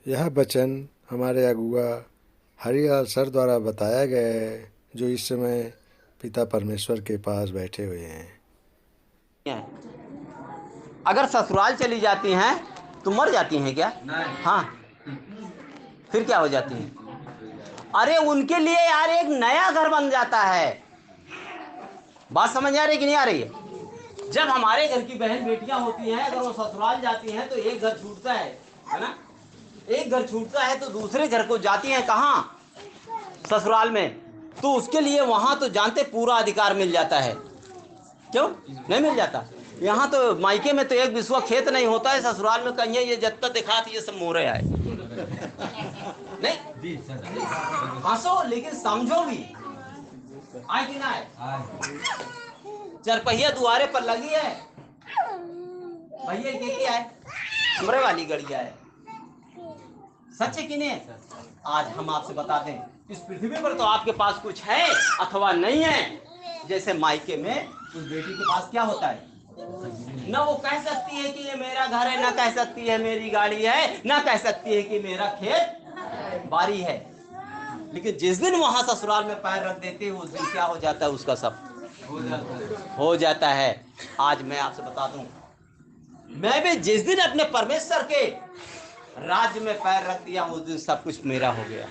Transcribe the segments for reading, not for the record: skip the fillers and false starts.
यह वचन हमारे अगुआ हरिलाल सर द्वारा बताया गया है, जो इस समय पिता परमेश्वर के पास बैठे हुए हैं। अगर ससुराल चली जाती हैं तो मर जाती हैं क्या? नहीं। हाँ, फिर क्या हो जाती हैं? अरे उनके लिए यार एक नया घर बन जाता है। बात समझ आ रही कि नहीं आ रही है? जब हमारे घर की बहन बेटियां होती हैं, अगर वो ससुराल जाती हैं तो एक घर छूटता है ना? एक घर छूटता है तो दूसरे घर को जाती हैं कहाँ? ससुराल में। तो उसके लिए वहां तो जानते पूरा अधिकार मिल जाता है। क्यों नहीं मिल जाता? यहाँ तो मायके में तो एक विश्वा खेत नहीं होता है, ससुराल में कहीं ये जत्ता दिखात ये सब मोरे आए नहीं। हंसो लेकिन समझो भी, आए कि ना आए? चरपहिया दुआरे पर लगी है, भैया क्या है? हमरे वाली गड़िया है। सच है कि नहीं? आज हम आपसे बता दें, इस पृथ्वी पर तो आपके पास कुछ है अथवा नहीं है। जैसे मायके में उस बेटी के पास क्या होता है, ना वो कह सकती है कि ये मेरा घर है, ना कह सकती है मेरी गाड़ी है, ना कह सकती है कि मेरा खेत बाड़ी है। लेकिन जिस दिन वहां ससुराल में पैर रख देते हैं उस दिन क्या हो जाता है, उसका सब हो जाता है। आज मैं आपसे बता दूं, मैं भी जिस दिन अपने परमेश्वर के राज्य में पैर रख दिया उस दिन सब कुछ मेरा हो गया।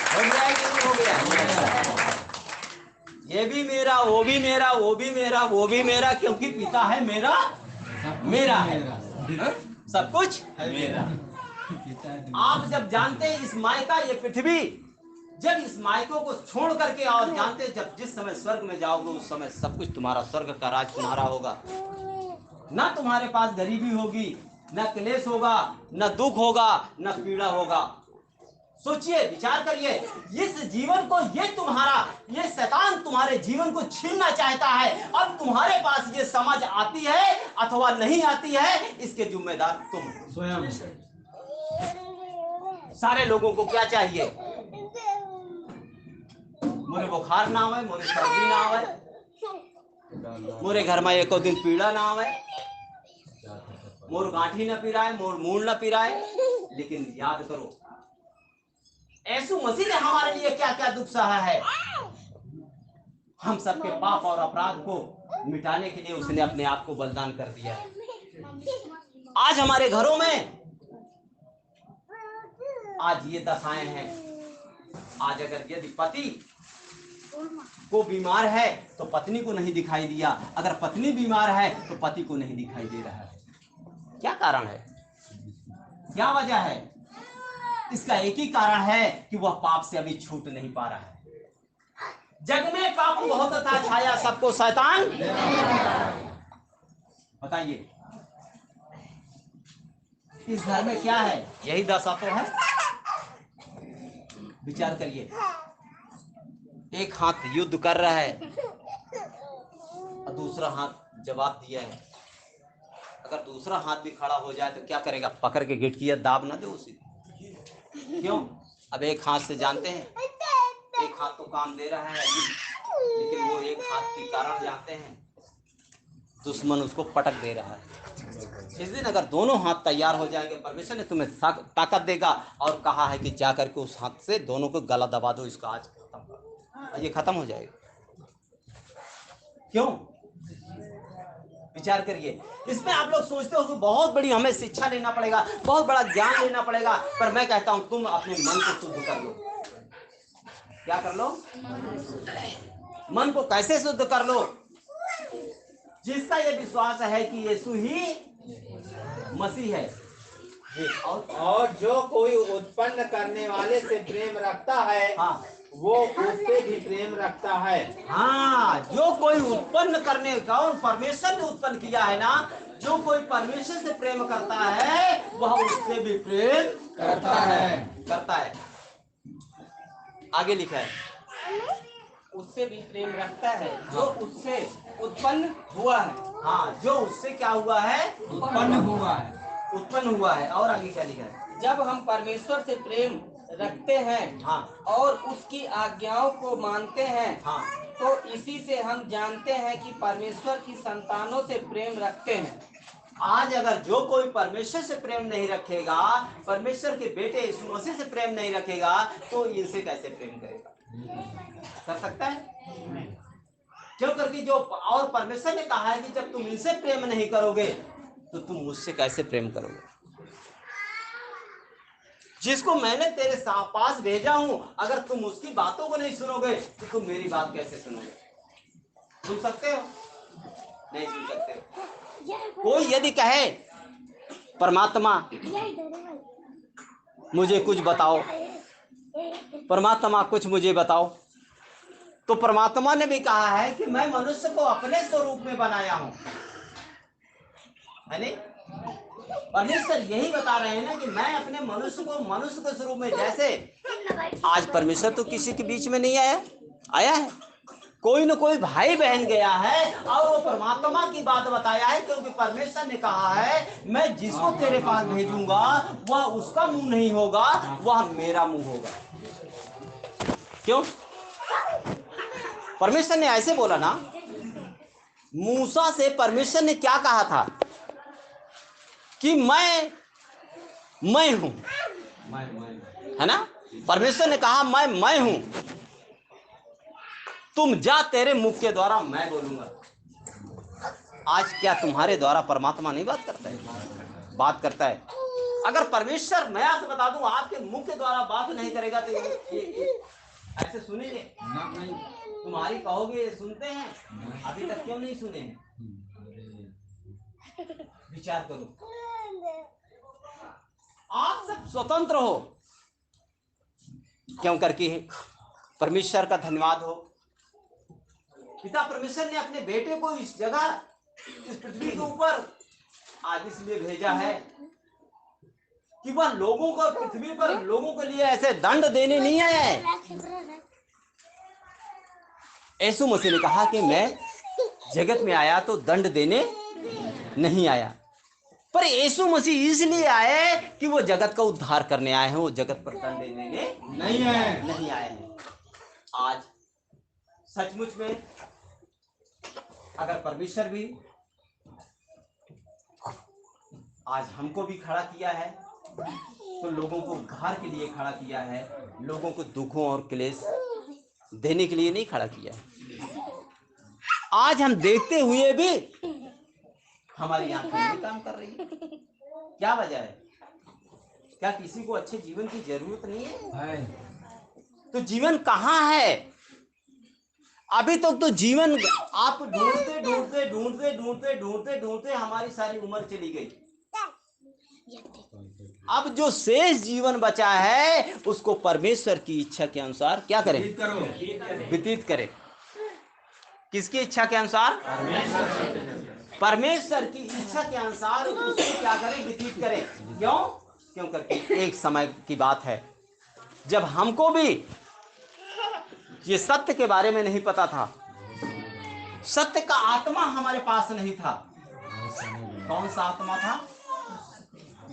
हो गया कि नहीं हो गया? ये भी मेरा, वो भी मेरा, वो भी मेरा, वो भी मेरा, क्योंकि पिता है मेरा, मेरा है सब कुछ है मेरा। आप जब जानते हैं इस मायका ये पृथ्वी, जब इस मायकों को छोड़ करके और जानते जब जिस समय स्वर्ग में जाओगे उस समय सब कुछ तुम्हारा, स्वर्ग का राज तुम्हारा होगा। ना तुम्हारे पास गरीबी होगी, ना क्लेश होगा, ना दुख होगा, ना पीड़ा होगा। सोचिए, विचार करिए, इस जीवन को ये तुम्हारा, ये शैतान तुम्हारे जीवन को छीनना चाहता है। अब तुम्हारे पास ये समझ आती है अथवा नहीं आती है, इसके जिम्मेदार तुम स्वयं। सारे लोगों को क्या चाहिए? मोरे बुखार ना आवे, मोरे सर्दी ना आवे, मोरे घर में एको दिन पीड़ा ना आवे, मोर गांठी न पिराए, मोर मूल न पिराए। लेकिन याद करो, यीशु मसीह ने हमारे लिए क्या क्या दुख सहा है। हम सबके पाप और अपराध को मिटाने के लिए उसने अपने आप को बलिदान कर दिया है। आज हमारे घरों में आज ये दशाएं हैं। आज अगर यदि पति को बीमार है तो पत्नी को नहीं दिखाई दिया, अगर पत्नी बीमार है तो पति को नहीं दिखाई दे रहा है। क्या कारण है? क्या वजह है? इसका एक ही कारण है कि वह पाप से अभी छूट नहीं पा रहा है। जग में पाप बहुत था छाया, सबको शैतान। बताइए इस घर में क्या है? यही दशा तो है। विचार करिए, एक हाथ युद्ध कर रहा है और दूसरा हाथ जवाब दिया है। अगर दूसरा हाथ भी खड़ा हो जाए तो क्या करेगा? पकड़ के गिटकिया दाब ना दे उसे। क्यों? अब एक हाथ से जानते हैं, एक हाथ तो काम दे रहा है, लेकिन वो एक हाथ के कारण जानते हैं दुश्मन उसको पटक दे रहा है। इस दिन अगर दोनों हाथ तैयार हो जाएंगे, परमेश्वर ने तुम्हें ताकत देगा और कहा है कि जा करके उस हाथ से दोनों को गला दबा दो, इसका आज खत्म करो, ये खत्म हो जाएगा। क्यों? विचार करिए। इसमें आप लोग सोचते हो कि बहुत बड़ी हमें शिक्षा लेना पड़ेगा, बहुत बड़ा ज्ञान लेना पड़ेगा, पर मैं कहता हूं तुम अपने मन को शुद्ध कर लो। क्या कर लो? मन को कैसे शुद्ध कर लो? जिसका ये विश्वास है कि यीशु ही मसीह है, और जो कोई उत्पन्न करने वाले से प्रेम रखता है, हाँ, वो उससे भी प्रेम रखता है। हाँ, जो कोई उत्पन्न करने का, और परमेश्वर ने उत्पन्न किया है ना, जो कोई परमेश्वर से प्रेम करता है वह उससे भी प्रेम करता है। आगे लिखा है, उससे भी प्रेम रखता है जो उससे उत्पन्न हुआ है। हाँ, जो उससे क्या हुआ है? उत्पन्न हुआ है। उत्पन्न हुआ है। और आगे क्या लिखा है? जब हम परमेश्वर से प्रेम रखते हैं, हाँ, और उसकी आज्ञाओं को मानते हैं, हाँ, तो इसी से हम जानते हैं कि परमेश्वर की संतानों से प्रेम रखते हैं। आज अगर जो कोई परमेश्वर से प्रेम नहीं रखेगा, परमेश्वर के बेटे यीशु मसीह से प्रेम नहीं रखेगा, तो इनसे कैसे प्रेम करेगा? कर सकता है? क्यों? करके जो और परमेश्वर ने कहा है कि जब तुम इनसे प्रेम नहीं करोगे तो तुम मुझसे कैसे प्रेम करोगे? जिसको मैंने तेरे पास भेजा हूं, अगर तुम उसकी बातों को नहीं सुनोगे तो तुम मेरी बात कैसे सुनोगे? सुन सकते हो? नहीं सुन सकते हो। कोई यदि कहे परमात्मा मुझे कुछ बताओ, परमात्मा कुछ मुझे बताओ, तो परमात्मा ने भी कहा है कि मैं मनुष्य को अपने स्वरूप में बनाया हूं, है नहीं? परमेश्वर यही बता रहे हैं ना कि मैं अपने मनुष्य के स्वरूप में, जैसे आज परमेश्वर तो किसी के बीच में नहीं आया है, कोई न कोई भाई बहन गया है और वो परमात्मा की बात बताया है, क्योंकि परमेश्वर ने कहा है मैं जिसको तेरे पास भेजूंगा वह उसका मुंह नहीं होगा, वह मेरा मुंह होगा। क्यों? परमेश्वर ने ऐसे बोला ना। मूसा से परमेश्वर ने क्या कहा था कि मैं हूं, है ना? परमेश्वर ने कहा मैं हूं, तुम जा, तेरे मुख के द्वारा मैं बोलूंगा। आज क्या तुम्हारे द्वारा परमात्मा नहीं बात करता है? बात करता है। अगर परमेश्वर, मैं आपसे बता दूं, आपके मुख के द्वारा बात नहीं करेगा तो ये ऐसे सुनेंगे? तुम्हारी कहोगे सुनते हैं, अभी तक क्यों नहीं सुने हैं? विचार करो। आप सब स्वतंत्र हो, क्यों? करके परमेश्वर का धन्यवाद हो, पिता परमेश्वर ने अपने बेटे को इस जगह, इस पृथ्वी के ऊपर आज इसलिए भेजा है कि वह लोगों को, पृथ्वी पर लोगों के लिए ऐसे दंड देने नहीं आया है। यीशु मसीह ने कहा कि मैं जगत में आया तो दंड देने नहीं आया, पर यीशु मसीह इसलिए आए कि वो जगत का उद्धार करने आए हैं, वो जगत पर दंड देने नहीं आए हैं। आज सचमुच में अगर परमेश्वर भी आज हमको भी खड़ा किया है तो लोगों को उद्धार के लिए खड़ा किया है, लोगों को दुखों और क्लेश देने के लिए नहीं खड़ा किया है। आज हम देखते हुए भी हमारी आंखें नहीं काम कर रही है। क्या वजह है? क्या किसी को अच्छे जीवन की जरूरत नहीं है? तो जीवन कहाँ है? अभी तक तो जीवन आप ढूंढते ढूंढते ढूंढते ढूंढते ढूंढते ढूंढते हमारी सारी उम्र चली गई। अब जो शेष जीवन बचा है उसको परमेश्वर की इच्छा के अनुसार क्या करें? व्यतीत करें। किसकी इच्छा के अनुसार? परमेश्वर की इच्छा के अनुसार उसको क्या करें? व्यतीत करें। क्यों? क्यों? करके एक समय की बात है जब हमको भी ये सत्य के बारे में नहीं पता था, सत्य का आत्मा हमारे पास नहीं था। कौन सा आत्मा था?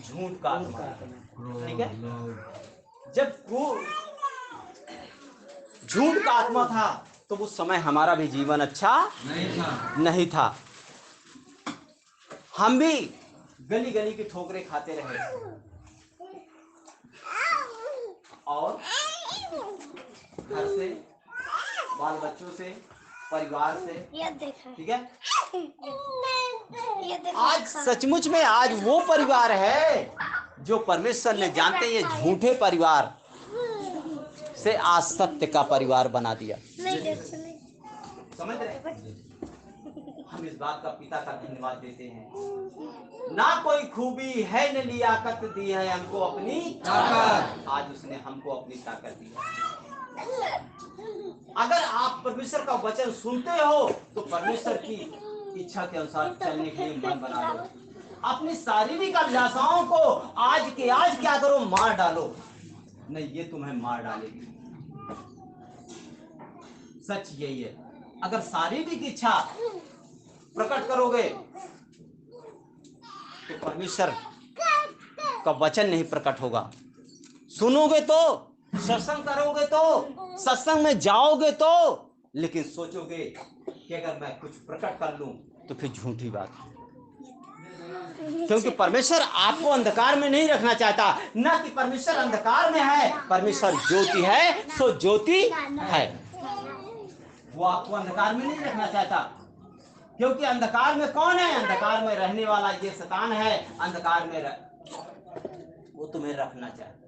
झूठ का आत्मा। ठीक है? जब वो झूठ का आत्मा था तो उस समय हमारा भी जीवन अच्छा नहीं था। हम भी गली गली की ठोकरें खाते रहे और घर से, बाल बच्चों से, परिवार से, ठीक है? आज सचमुच में आज वो परिवार है जो परमेश्वर ने, जानते ये झूठे परिवार से आज सत्य का परिवार बना दिया। समझ रहे? हम इस बात का पिता का धन्यवाद देते हैं। ना कोई खूबी है न लियाकत दी है हमको अपनी ताकत, आज उसने हमको अपनी ताकत दी है। अगर आप परमेश्वर का वचन सुनते हो तो परमेश्वर की इच्छा के अनुसार चलने के लिए मन बना लो। अपनी शारीरिक अभिलाषाओं को आज के आज क्या करो? मार डालो। नहीं, ये तुम्हें मार डालेगी। सच यही है। अगर शारीरिक इच्छा प्रकट करोगे तो परमेश्वर का वचन नहीं प्रकट होगा। सुनोगे तो, सत्संग करोगे तो, सत्संग में जाओगे तो, लेकिन सोचोगे कि अगर मैं कुछ प्रकट कर लूं तो फिर झूठी बात है। क्योंकि परमेश्वर आपको अंधकार में नहीं रखना चाहता, न कि परमेश्वर अंधकार में है। परमेश्वर ज्योति है, सो ज्योति है। वो आपको अंधकार में नहीं रखना चाहता, क्योंकि अंधकार में कौन है? अंधकार में रहने वाला ये शैतान है। अंधकार में वो तुम्हें रखना चाहता।